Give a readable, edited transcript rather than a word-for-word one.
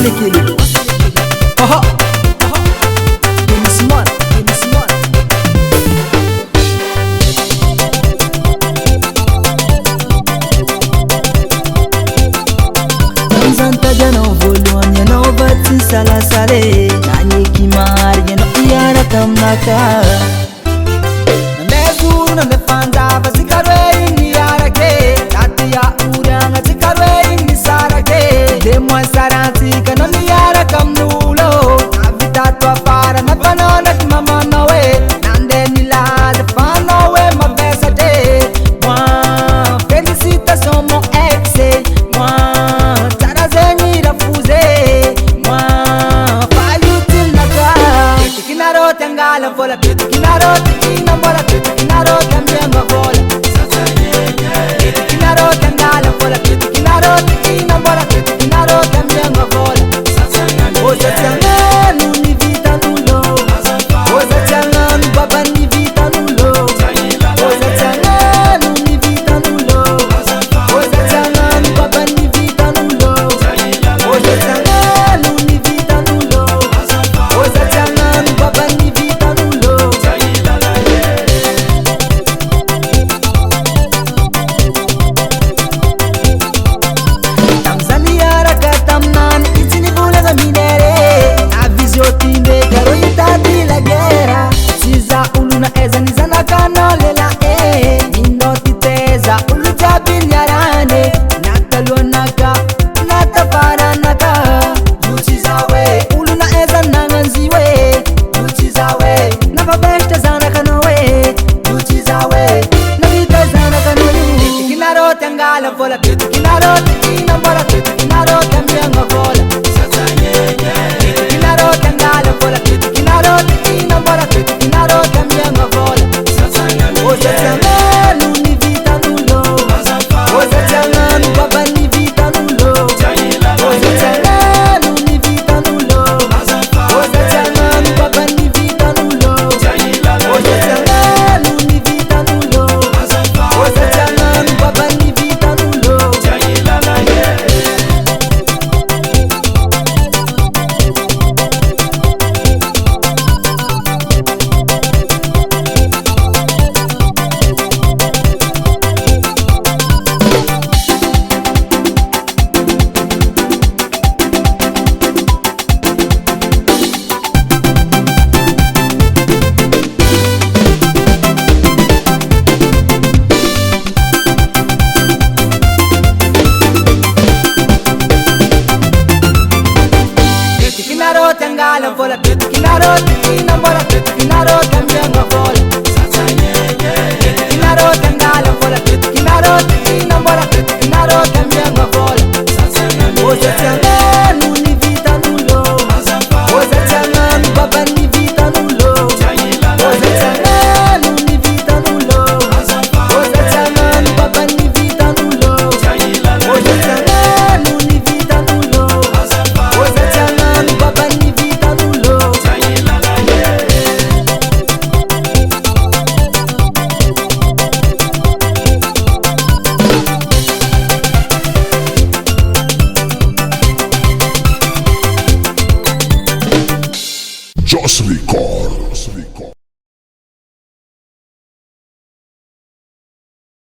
naquele. Oho, oho, Smart. Zanta jana voluanya no batsi sala sale nani kimar yano yara kamnaka Nezuru na mefanda basikarwe ni yara ke tatia uranga sikarwe ni sara ke demo saranti kanani yara kamnulo avita to para na panona mama nowe nande nila de panowe mabesa de moi félicitations mon ex moi Tengala vola pitu kinaro tikina vola pitu kinaro tambienga vola pitu kinaro tengala vola pitu kinaro tikina vola pitu kinaro tambienga vola oza tanganu ni vita nulo oza tanganu baba ni vita nulo oza tanganu ni vita nulo oza tanganu baba ni vita nulo oza tanganu ni vita nulo oza tanganu baba ni Tengala vola pitu kinaro tikina vola pitu kinaro tambienga vola pitu kinaro tengala vola pitu kinaro tikina vola pitu kinaro tambienga vola oza tanganu ni vita nulo oza tanganu baba ni vita nulo oza tanganu ni vita nulo oza tanganu baba ni vita nulo oza tanganu ni vita nulo oza tanganu baba ni Tengala vola pitu kinaro tikina vola pitu kinaro tambienga vola